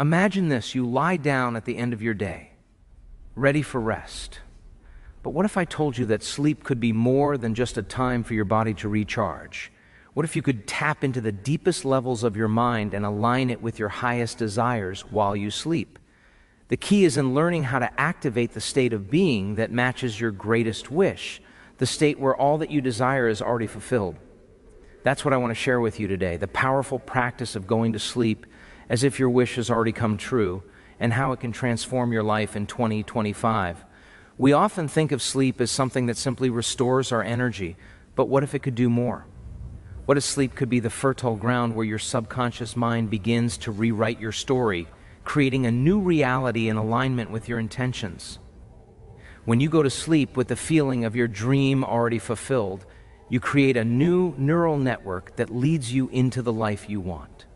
Imagine this: you lie down at the end of your day, ready for rest. But what if I told you that sleep could be more than just a time for your body to recharge? What if you could tap into the deepest levels of your mind and align it with your highest desires while you sleep? The key is in learning how to activate the state of being that matches your greatest wish, the state where all that you desire is already fulfilled. That's what I want to share with you today, the powerful practice of going to sleep as if your wish has already come true, and how it can transform your life in 2025. We often think of sleep as something that simply restores our energy, but what if it could do more? What if sleep could be the fertile ground where your subconscious mind begins to rewrite your story, creating a new reality in alignment with your intentions? When you go to sleep with the feeling of your dream already fulfilled, you create a new neural network that leads you into the life you want.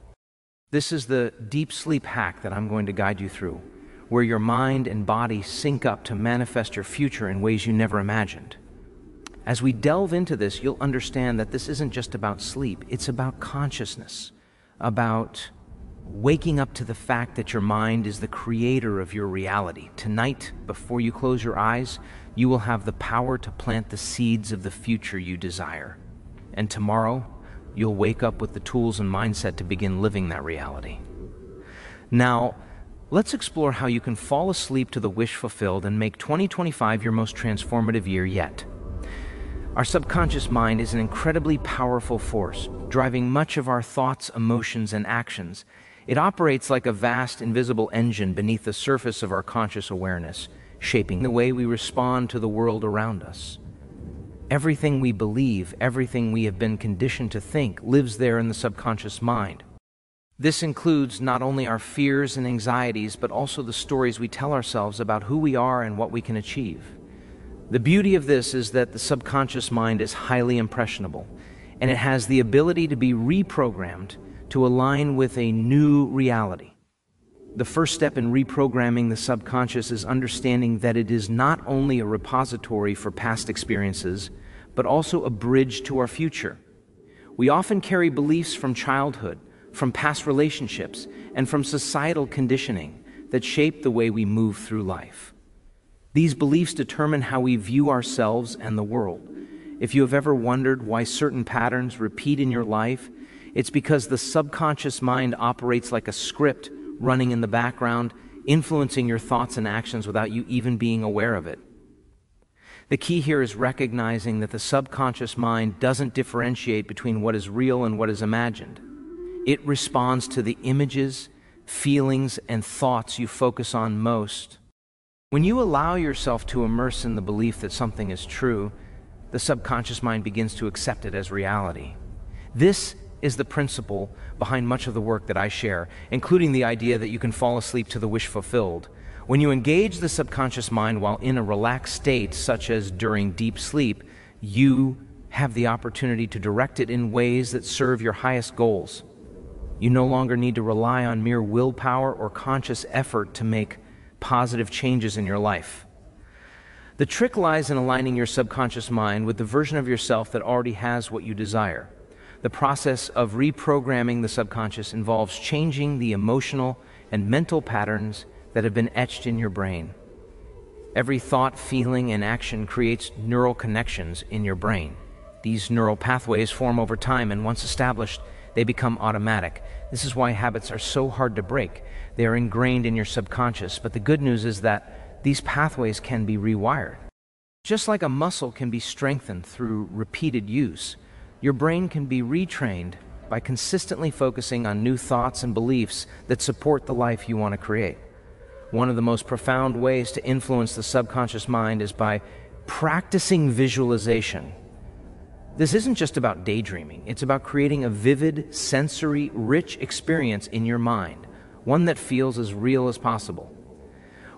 This is the deep sleep hack that I'm going to guide you through, where your mind and body sync up to manifest your future in ways you never imagined. As we delve into this, you'll understand that this isn't just about sleep, it's about consciousness, about waking up to the fact that your mind is the creator of your reality. Tonight, before you close your eyes, you will have the power to plant the seeds of the future you desire. And tomorrow, you'll wake up with the tools and mindset to begin living that reality. Now, let's explore how you can fall asleep to the wish fulfilled and make 2025 your most transformative year yet. Our subconscious mind is an incredibly powerful force, driving much of our thoughts, emotions, and actions. It operates like a vast, invisible engine beneath the surface of our conscious awareness, shaping the way we respond to the world around us. Everything we believe, everything we have been conditioned to think, lives there in the subconscious mind. This includes not only our fears and anxieties, but also the stories we tell ourselves about who we are and what we can achieve. The beauty of this is that the subconscious mind is highly impressionable, and it has the ability to be reprogrammed to align with a new reality. The first step in reprogramming the subconscious is understanding that it is not only a repository for past experiences, but also a bridge to our future. We often carry beliefs from childhood, from past relationships, and from societal conditioning that shape the way we move through life. These beliefs determine how we view ourselves and the world. If you have ever wondered why certain patterns repeat in your life, it's because the subconscious mind operates like a script running in the background, influencing your thoughts and actions without you even being aware of it. The key here is recognizing that the subconscious mind doesn't differentiate between what is real and what is imagined. It responds to the images, feelings, and thoughts you focus on most. When you allow yourself to immerse in the belief that something is true, the subconscious mind begins to accept it as reality. This is the principle behind much of the work that I share, including the idea that you can fall asleep to the wish fulfilled. When you engage the subconscious mind while in a relaxed state, such as during deep sleep, you have the opportunity to direct it in ways that serve your highest goals. You no longer need to rely on mere willpower or conscious effort to make positive changes in your life. The trick lies in aligning your subconscious mind with the version of yourself that already has what you desire. The process of reprogramming the subconscious involves changing the emotional and mental patterns that have been etched in your brain. Every thought, feeling, and action creates neural connections in your brain. These neural pathways form over time, and once established, they become automatic. This is why habits are so hard to break. They are ingrained in your subconscious, but the good news is that these pathways can be rewired. Just like a muscle can be strengthened through repeated use, your brain can be retrained by consistently focusing on new thoughts and beliefs that support the life you want to create. One of the most profound ways to influence the subconscious mind is by practicing visualization. This isn't just about daydreaming. It's about creating a vivid, sensory-rich experience in your mind, one that feels as real as possible.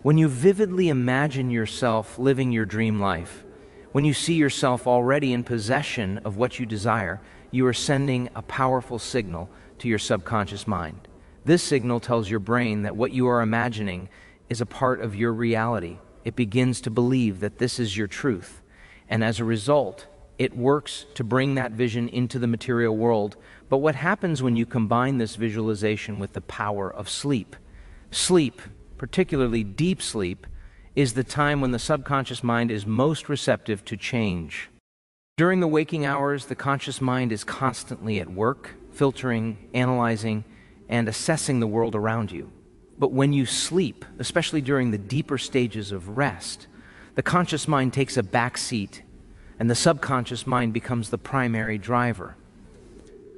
When you vividly imagine yourself living your dream life, when you see yourself already in possession of what you desire, you are sending a powerful signal to your subconscious mind. This signal tells your brain that what you are imagining is a part of your reality. It begins to believe that this is your truth, and as a result, it works to bring that vision into the material world. But what happens when you combine this visualization with the power of sleep? Sleep, particularly deep sleep, is the time when the subconscious mind is most receptive to change. During the waking hours, the conscious mind is constantly at work, filtering, analyzing, and assessing the world around you. But when you sleep, especially during the deeper stages of rest, the conscious mind takes a back seat, and the subconscious mind becomes the primary driver.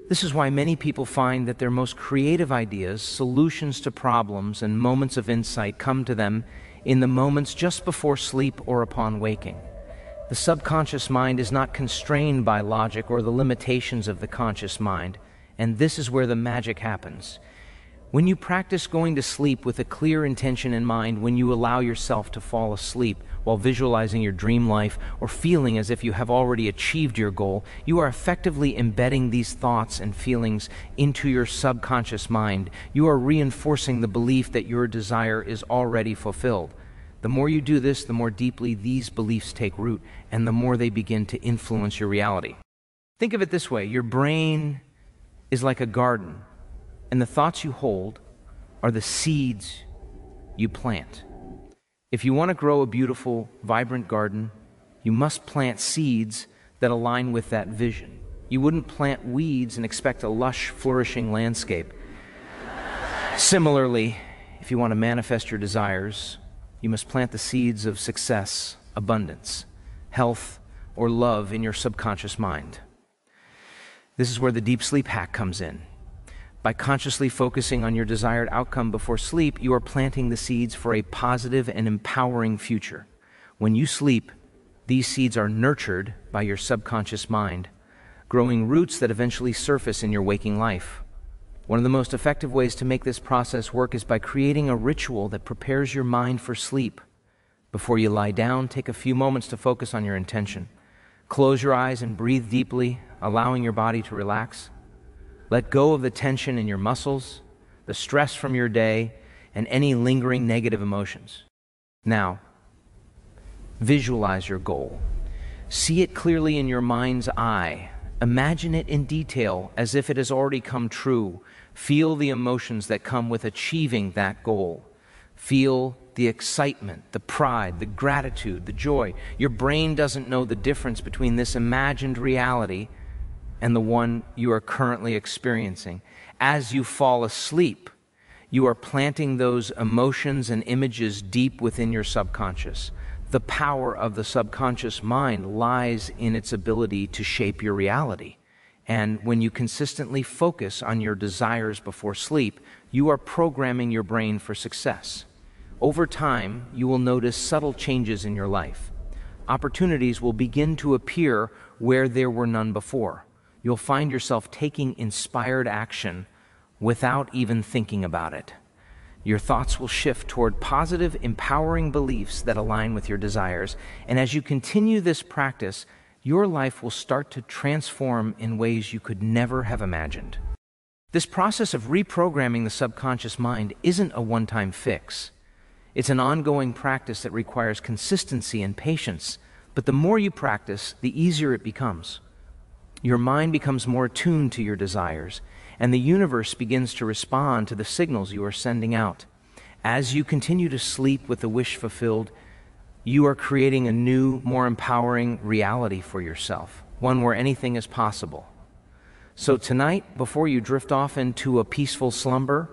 This is why many people find that their most creative ideas, solutions to problems, and moments of insight come to them in the moments just before sleep or upon waking. The subconscious mind is not constrained by logic or the limitations of the conscious mind, and this is where the magic happens. When you practice going to sleep with a clear intention in mind, when you allow yourself to fall asleep while visualizing your dream life or feeling as if you have already achieved your goal, you are effectively embedding these thoughts and feelings into your subconscious mind. You are reinforcing the belief that your desire is already fulfilled. The more you do this, the more deeply these beliefs take root, and the more they begin to influence your reality. Think of it this way: your brain is like a garden, and the thoughts you hold are the seeds you plant. If you want to grow a beautiful, vibrant garden, you must plant seeds that align with that vision. You wouldn't plant weeds and expect a lush, flourishing landscape. Similarly, if you want to manifest your desires, you must plant the seeds of success, abundance, health, or love in your subconscious mind. This is where the deep sleep hack comes in. By consciously focusing on your desired outcome before sleep, you are planting the seeds for a positive and empowering future. When you sleep, these seeds are nurtured by your subconscious mind, growing roots that eventually surface in your waking life. One of the most effective ways to make this process work is by creating a ritual that prepares your mind for sleep. Before you lie down, take a few moments to focus on your intention. Close your eyes and breathe deeply, allowing your body to relax. Let go of the tension in your muscles, the stress from your day, and any lingering negative emotions. Now, visualize your goal. See it clearly in your mind's eye. Imagine it in detail as if it has already come true. Feel the emotions that come with achieving that goal. Feel the excitement, the pride, the gratitude, the joy. Your brain doesn't know the difference between this imagined reality and the one you are currently experiencing. As you fall asleep, you are planting those emotions and images deep within your subconscious. The power of the subconscious mind lies in its ability to shape your reality. And when you consistently focus on your desires before sleep, you are programming your brain for success. Over time, you will notice subtle changes in your life. Opportunities will begin to appear where there were none before. You'll find yourself taking inspired action without even thinking about it. Your thoughts will shift toward positive, empowering beliefs that align with your desires. And as you continue this practice, your life will start to transform in ways you could never have imagined. This process of reprogramming the subconscious mind isn't a one-time fix. It's an ongoing practice that requires consistency and patience. But the more you practice, the easier it becomes. Your mind becomes more attuned to your desires, and the universe begins to respond to the signals you are sending out. As you continue to sleep with the wish fulfilled, you are creating a new, more empowering reality for yourself, one where anything is possible. So tonight, before you drift off into a peaceful slumber,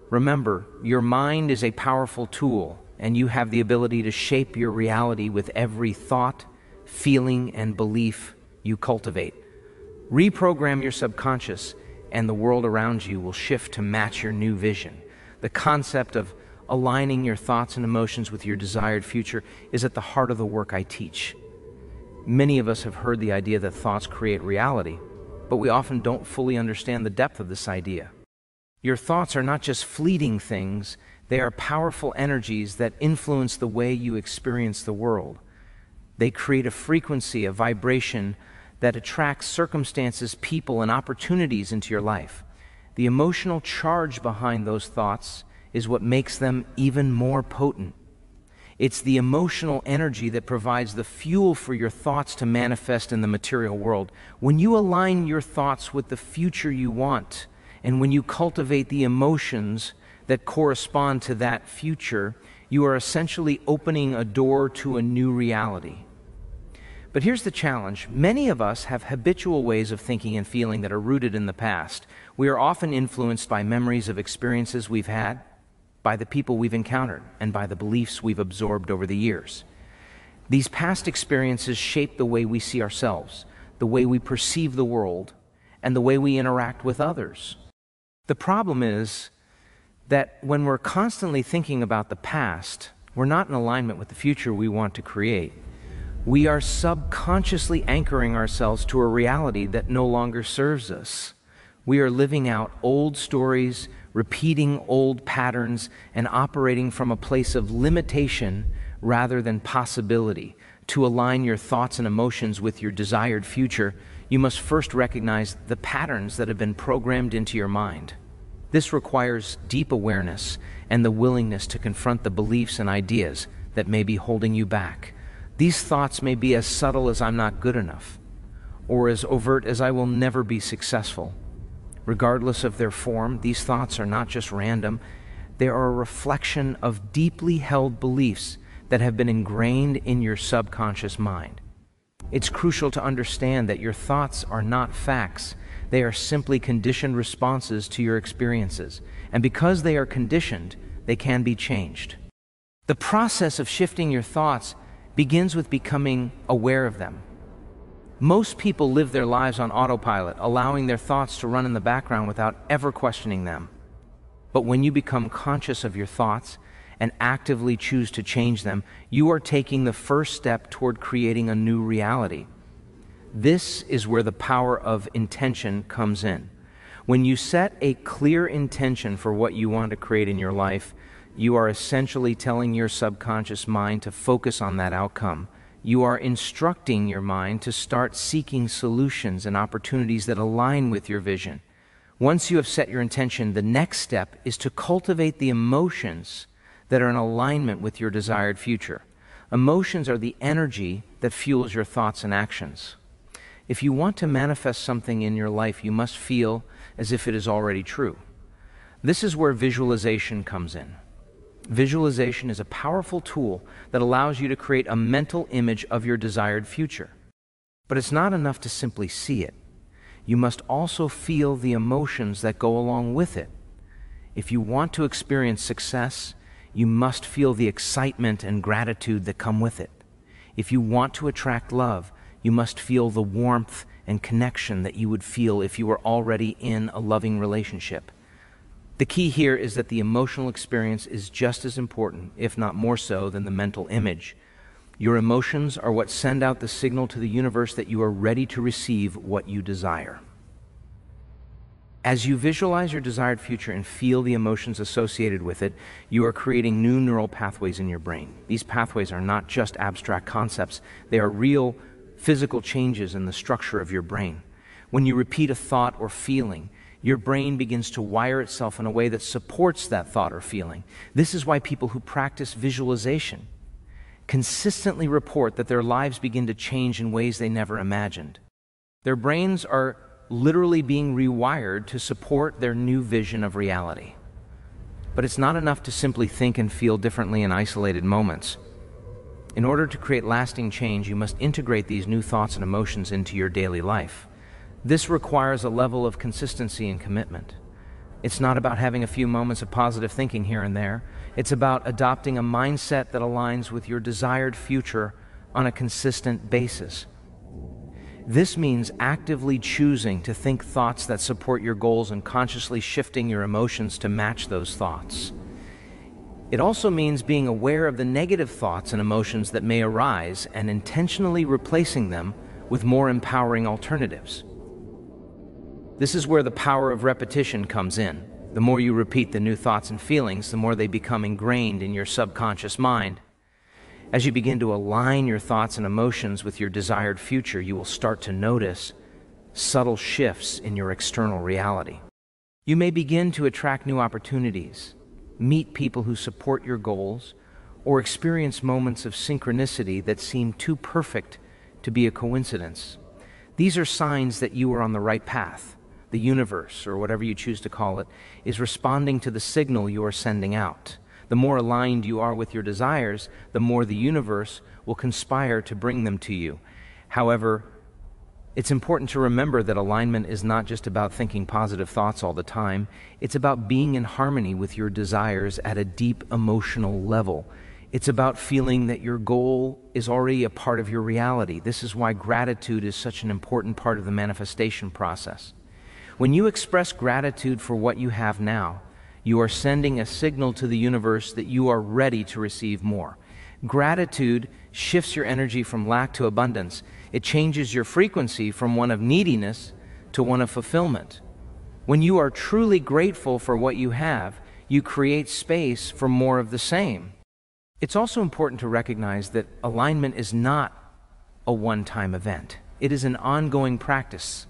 remember, your mind is a powerful tool, and you have the ability to shape your reality with every thought, feeling, and belief you cultivate. Reprogram your subconscious, and the world around you will shift to match your new vision. The concept of aligning your thoughts and emotions with your desired future is at the heart of the work I teach. Many of us have heard the idea that thoughts create reality, but we often don't fully understand the depth of this idea. Your thoughts are not just fleeting things, they are powerful energies that influence the way you experience the world. They create a frequency, a vibration that attracts circumstances, people, and opportunities into your life. The emotional charge behind those thoughts is what makes them even more potent. It's the emotional energy that provides the fuel for your thoughts to manifest in the material world. When you align your thoughts with the future you want, and when you cultivate the emotions that correspond to that future, you are essentially opening a door to a new reality. But here's the challenge. Many of us have habitual ways of thinking and feeling that are rooted in the past. We are often influenced by memories of experiences we've had, by the people we've encountered, and by the beliefs we've absorbed over the years. These past experiences shape the way we see ourselves, the way we perceive the world, and the way we interact with others. The problem is that when we're constantly thinking about the past, we're not in alignment with the future we want to create. We are subconsciously anchoring ourselves to a reality that no longer serves us. We are living out old stories, repeating old patterns, and operating from a place of limitation rather than possibility. To align your thoughts and emotions with your desired future, you must first recognize the patterns that have been programmed into your mind. This requires deep awareness and the willingness to confront the beliefs and ideas that may be holding you back. These thoughts may be as subtle as "I'm not good enough," or as overt as "I will never be successful." Regardless of their form, these thoughts are not just random. They are a reflection of deeply held beliefs that have been ingrained in your subconscious mind. It's crucial to understand that your thoughts are not facts. They are simply conditioned responses to your experiences. And because they are conditioned, they can be changed. The process of shifting your thoughts begins with becoming aware of them. Most people live their lives on autopilot, allowing their thoughts to run in the background without ever questioning them. But when you become conscious of your thoughts and actively choose to change them, you are taking the first step toward creating a new reality. This is where the power of intention comes in. When you set a clear intention for what you want to create in your life, you are essentially telling your subconscious mind to focus on that outcome. You are instructing your mind to start seeking solutions and opportunities that align with your vision. Once you have set your intention, the next step is to cultivate the emotions that are in alignment with your desired future. Emotions are the energy that fuels your thoughts and actions. If you want to manifest something in your life, you must feel as if it is already true. This is where visualization comes in. Visualization is a powerful tool that allows you to create a mental image of your desired future. But it's not enough to simply see it. You must also feel the emotions that go along with it. If you want to experience success, you must feel the excitement and gratitude that come with it. If you want to attract love, you must feel the warmth and connection that you would feel if you were already in a loving relationship. The key here is that the emotional experience is just as important, if not more so, than the mental image. Your emotions are what send out the signal to the universe that you are ready to receive what you desire. As you visualize your desired future and feel the emotions associated with it, you are creating new neural pathways in your brain. These pathways are not just abstract concepts. They are real physical changes in the structure of your brain. When you repeat a thought or feeling, your brain begins to wire itself in a way that supports that thought or feeling. This is why people who practice visualization consistently report that their lives begin to change in ways they never imagined. Their brains are literally being rewired to support their new vision of reality. But it's not enough to simply think and feel differently in isolated moments. In order to create lasting change, you must integrate these new thoughts and emotions into your daily life. This requires a level of consistency and commitment. It's not about having a few moments of positive thinking here and there. It's about adopting a mindset that aligns with your desired future on a consistent basis. This means actively choosing to think thoughts that support your goals and consciously shifting your emotions to match those thoughts. It also means being aware of the negative thoughts and emotions that may arise and intentionally replacing them with more empowering alternatives. This is where the power of repetition comes in. The more you repeat the new thoughts and feelings, the more they become ingrained in your subconscious mind. As you begin to align your thoughts and emotions with your desired future, you will start to notice subtle shifts in your external reality. You may begin to attract new opportunities, meet people who support your goals, or experience moments of synchronicity that seem too perfect to be a coincidence. These are signs that you are on the right path. the universe, or whatever you choose to call it, is responding to the signal you are sending out. The more aligned you are with your desires, the more the universe will conspire to bring them to you. However, it's important to remember that alignment is not just about thinking positive thoughts all the time. It's about being in harmony with your desires at a deep emotional level. It's about feeling that your goal is already a part of your reality. This is why gratitude is such an important part of the manifestation process. When you express gratitude for what you have now, you are sending a signal to the universe that you are ready to receive more. Gratitude shifts your energy from lack to abundance. It changes your frequency from one of neediness to one of fulfillment. When you are truly grateful for what you have, you create space for more of the same. It's also important to recognize that alignment is not a one-time event. It is an ongoing practice.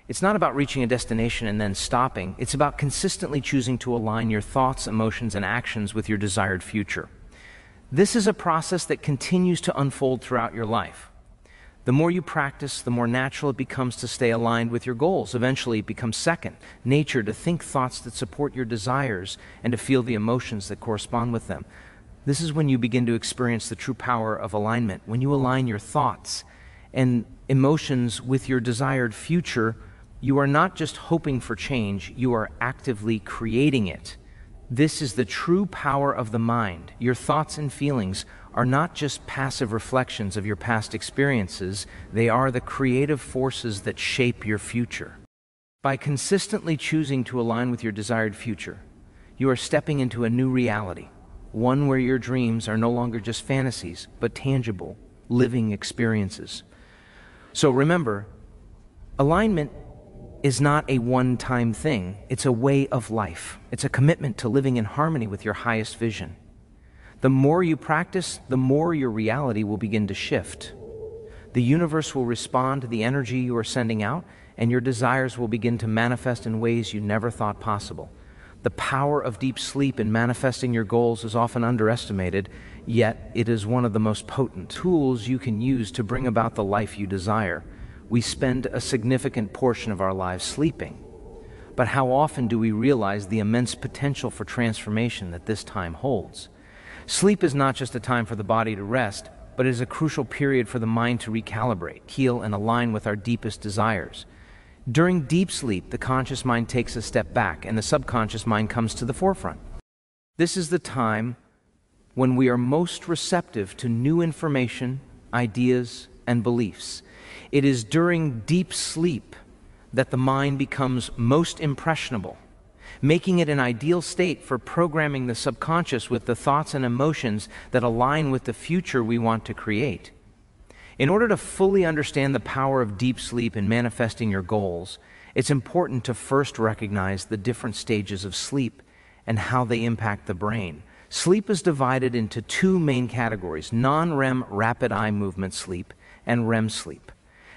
It's not about reaching a destination and then stopping. It's about consistently choosing to align your thoughts, emotions, and actions with your desired future. This is a process that continues to unfold throughout your life. The more you practice, the more natural it becomes to stay aligned with your goals. Eventually, it becomes second nature to think thoughts that support your desires and to feel the emotions that correspond with them. This is when you begin to experience the true power of alignment. When you align your thoughts and emotions with your desired future, you are not just hoping for change, you are actively creating it. This is the true power of the mind. Your thoughts and feelings are not just passive reflections of your past experiences, they are the creative forces that shape your future. By consistently choosing to align with your desired future, you are stepping into a new reality, one where your dreams are no longer just fantasies, but tangible, living experiences. So remember, alignment is not a one-time thing. It's a way of life. It's a commitment to living in harmony with your highest vision. The more you practice, the more your reality will begin to shift. The universe will respond to the energy you are sending out, and your desires will begin to manifest in ways you never thought possible. The power of deep sleep in manifesting your goals is often underestimated, yet it is one of the most potent tools you can use to bring about the life you desire. We spend a significant portion of our lives sleeping. But how often do we realize the immense potential for transformation that this time holds? Sleep is not just a time for the body to rest, but it is a crucial period for the mind to recalibrate, heal, and align with our deepest desires. During deep sleep, the conscious mind takes a step back, and the subconscious mind comes to the forefront. This is the time when we are most receptive to new information, ideas, and beliefs. It is during deep sleep that the mind becomes most impressionable, making it an ideal state for programming the subconscious with the thoughts and emotions that align with the future we want to create. In order to fully understand the power of deep sleep in manifesting your goals, it's important to first recognize the different stages of sleep and how they impact the brain. Sleep is divided into two main categories: non-REM rapid eye movement sleep and REM sleep.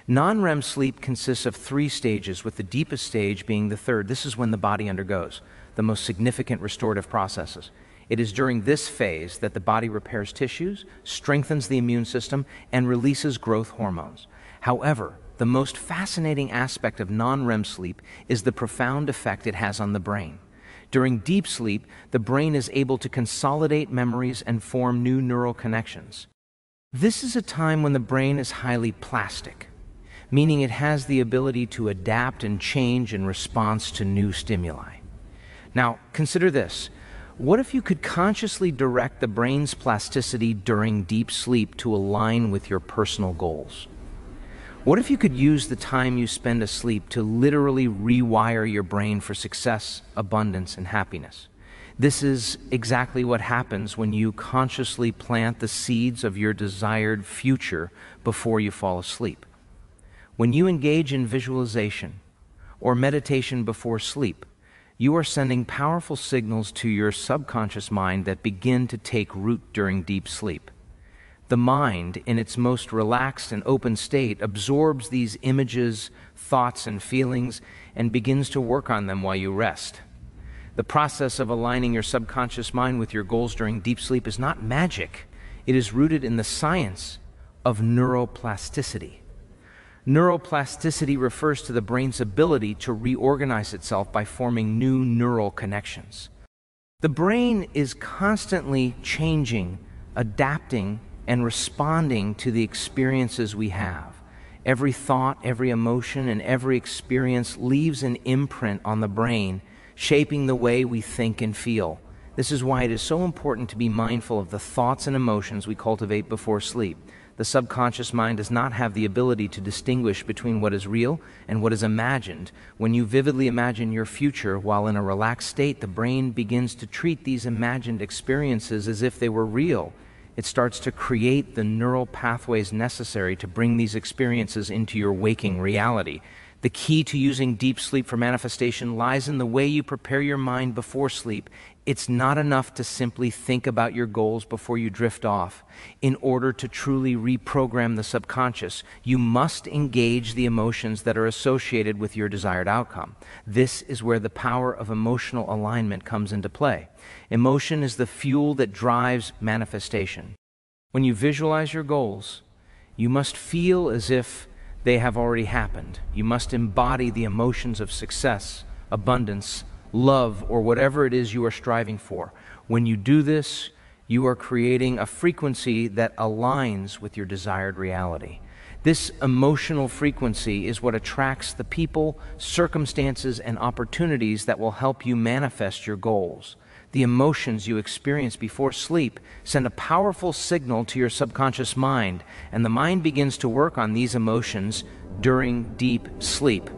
Non-REM sleep consists of 3 stages, with the deepest stage being the third. This is when the body undergoes the most significant restorative processes. It is during this phase that the body repairs tissues, strengthens the immune system, and releases growth hormones. However, the most fascinating aspect of non-REM sleep is the profound effect it has on the brain. During deep sleep, the brain is able to consolidate memories and form new neural connections. This is a time when the brain is highly plastic, meaning it has the ability to adapt and change in response to new stimuli. Now, consider this. What if you could consciously direct the brain's plasticity during deep sleep to align with your personal goals? What if you could use the time you spend asleep to literally rewire your brain for success, abundance, and happiness? This is exactly what happens when you consciously plant the seeds of your desired future before you fall asleep. When you engage in visualization or meditation before sleep, you are sending powerful signals to your subconscious mind that begin to take root during deep sleep. The mind, in its most relaxed and open state, absorbs these images, thoughts, and feelings and begins to work on them while you rest. The process of aligning your subconscious mind with your goals during deep sleep is not magic. It is rooted in the science of neuroplasticity. Neuroplasticity refers to the brain's ability to reorganize itself by forming new neural connections. The brain is constantly changing, adapting, and responding to the experiences we have. Every thought, every emotion, and every experience leaves an imprint on the brain, shaping the way we think and feel. This is why it is so important to be mindful of the thoughts and emotions we cultivate before sleep. The subconscious mind does not have the ability to distinguish between what is real and what is imagined. When you vividly imagine your future while in a relaxed state, the brain begins to treat these imagined experiences as if they were real. It starts to create the neural pathways necessary to bring these experiences into your waking reality. The key to using deep sleep for manifestation lies in the way you prepare your mind before sleep. It's not enough to simply think about your goals before you drift off. In order to truly reprogram the subconscious, you must engage the emotions that are associated with your desired outcome. This is where the power of emotional alignment comes into play. Emotion is the fuel that drives manifestation. When you visualize your goals, you must feel as if they have already happened. You must embody the emotions of success, abundance, love, or whatever it is you are striving for. When you do this, you are creating a frequency that aligns with your desired reality. This emotional frequency is what attracts the people, circumstances, and opportunities that will help you manifest your goals. The emotions you experience before sleep send a powerful signal to your subconscious mind, and the mind begins to work on these emotions during deep sleep.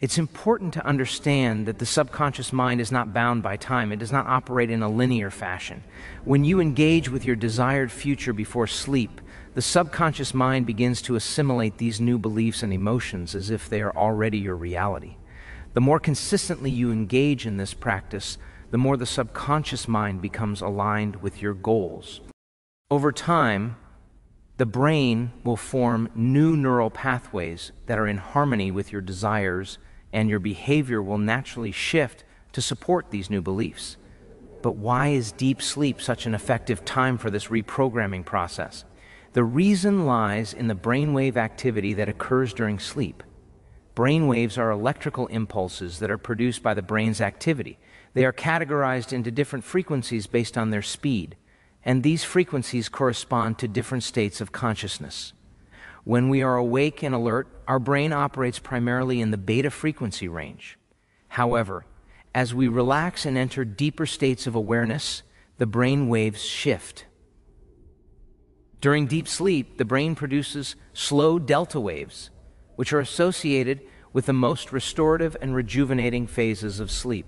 It's important to understand that the subconscious mind is not bound by time. It does not operate in a linear fashion. When you engage with your desired future before sleep, the subconscious mind begins to assimilate these new beliefs and emotions as if they are already your reality. The more consistently you engage in this practice, the more the subconscious mind becomes aligned with your goals. Over time, the brain will form new neural pathways that are in harmony with your desires, and your behavior will naturally shift to support these new beliefs. But why is deep sleep such an effective time for this reprogramming process? The reason lies in the brainwave activity that occurs during sleep. Brainwaves are electrical impulses that are produced by the brain's activity. They are categorized into different frequencies based on their speed, and these frequencies correspond to different states of consciousness. When we are awake and alert, our brain operates primarily in the beta frequency range. However, as we relax and enter deeper states of awareness, the brain waves shift. During deep sleep, the brain produces slow delta waves, which are associated with the most restorative and rejuvenating phases of sleep.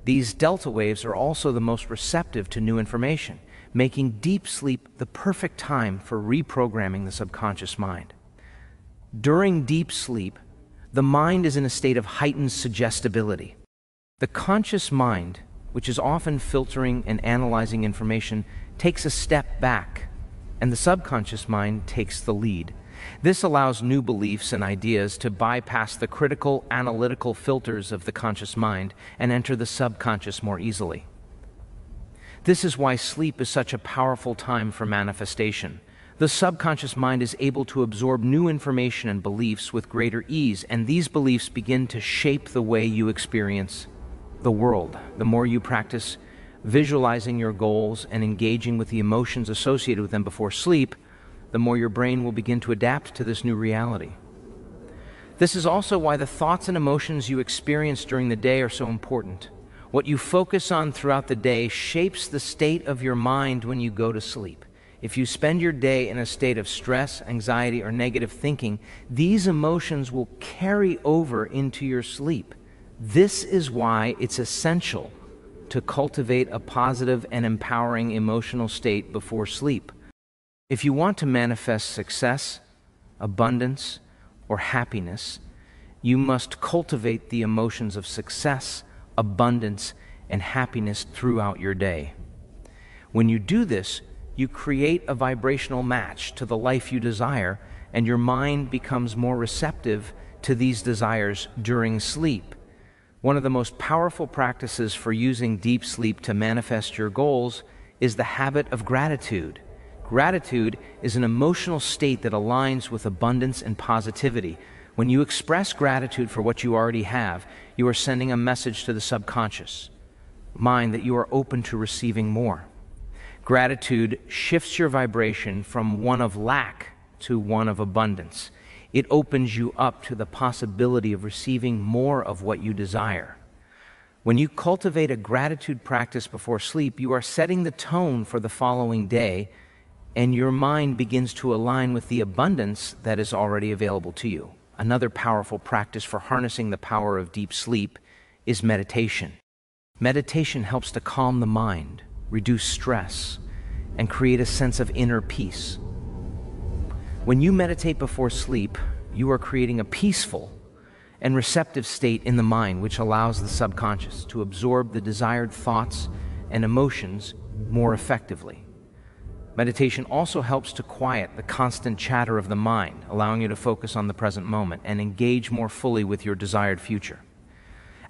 These delta waves are also the most receptive to new information, making deep sleep the perfect time for reprogramming the subconscious mind. During deep sleep, the mind is in a state of heightened suggestibility. The conscious mind, which is often filtering and analyzing information, takes a step back, and the subconscious mind takes the lead. This allows new beliefs and ideas to bypass the critical, analytical filters of the conscious mind and enter the subconscious more easily. This is why sleep is such a powerful time for manifestation. The subconscious mind is able to absorb new information and beliefs with greater ease, and these beliefs begin to shape the way you experience the world. The more you practice visualizing your goals and engaging with the emotions associated with them before sleep, the more your brain will begin to adapt to this new reality. This is also why the thoughts and emotions you experience during the day are so important. What you focus on throughout the day shapes the state of your mind when you go to sleep. If you spend your day in a state of stress, anxiety, or negative thinking, these emotions will carry over into your sleep. This is why it's essential to cultivate a positive and empowering emotional state before sleep. If you want to manifest success, abundance, or happiness, you must cultivate the emotions of success, abundance, and happiness throughout your day. When you do this, you create a vibrational match to the life you desire, and your mind becomes more receptive to these desires during sleep. One of the most powerful practices for using deep sleep to manifest your goals is the habit of gratitude. Gratitude is an emotional state that aligns with abundance and positivity. When you express gratitude for what you already have, you are sending a message to the subconscious mind that you are open to receiving more. Gratitude shifts your vibration from one of lack to one of abundance. It opens you up to the possibility of receiving more of what you desire. When you cultivate a gratitude practice before sleep, you are setting the tone for the following day, and your mind begins to align with the abundance that is already available to you. Another powerful practice for harnessing the power of deep sleep is meditation. Meditation helps to calm the mind, reduce stress, and create a sense of inner peace. When you meditate before sleep, you are creating a peaceful and receptive state in the mind, which allows the subconscious to absorb the desired thoughts and emotions more effectively. Meditation also helps to quiet the constant chatter of the mind, allowing you to focus on the present moment and engage more fully with your desired future.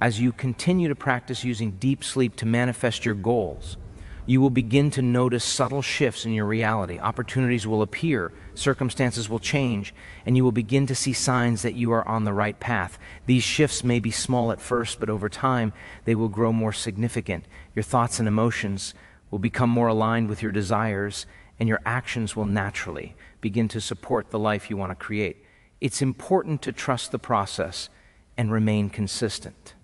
As you continue to practice using deep sleep to manifest your goals, you will begin to notice subtle shifts in your reality. Opportunities will appear, circumstances will change, and you will begin to see signs that you are on the right path. These shifts may be small at first, but over time, they will grow more significant. Your thoughts and emotions will become more aligned with your desires, and your actions will naturally begin to support the life you want to create. It's important to trust the process and remain consistent.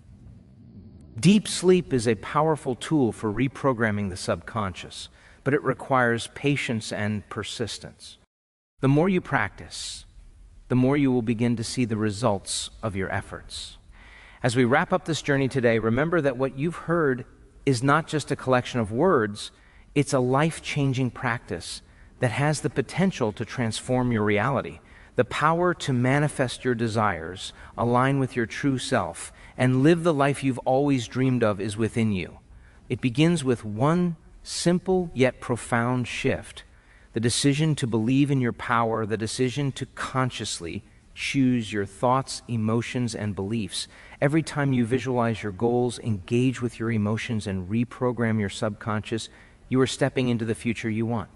Deep sleep is a powerful tool for reprogramming the subconscious, but it requires patience and persistence. The more you practice, the more you will begin to see the results of your efforts. As we wrap up this journey today, remember that what you've heard is not just a collection of words, it's a life-changing practice that has the potential to transform your reality. The power to manifest your desires, align with your true self, and live the life you've always dreamed of is within you. It begins with one simple yet profound shift: the decision to believe in your power, the decision to consciously choose your thoughts, emotions, and beliefs. Every time you visualize your goals, engage with your emotions, and reprogram your subconscious, you are stepping into the future you want.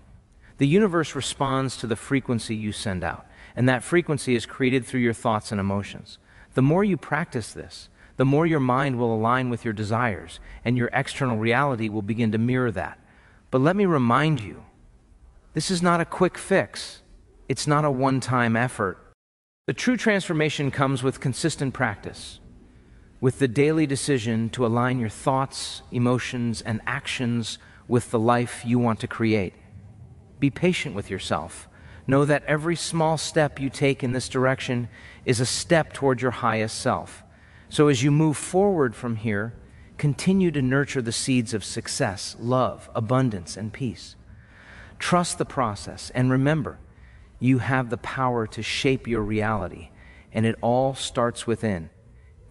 The universe responds to the frequency you send out, and that frequency is created through your thoughts and emotions. The more you practice this, the more your mind will align with your desires, and your external reality will begin to mirror that. But let me remind you, this is not a quick fix. It's not a one-time effort. The true transformation comes with consistent practice, with the daily decision to align your thoughts, emotions, and actions with the life you want to create. Be patient with yourself. Know that every small step you take in this direction is a step toward your highest self. So as you move forward from here, continue to nurture the seeds of success, love, abundance, and peace. Trust the process, and remember, you have the power to shape your reality, and it all starts within.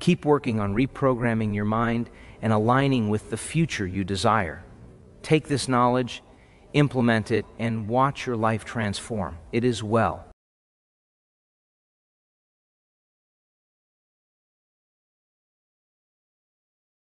Keep working on reprogramming your mind and aligning with the future you desire. Take this knowledge, implement it, and watch your life transform. It is well.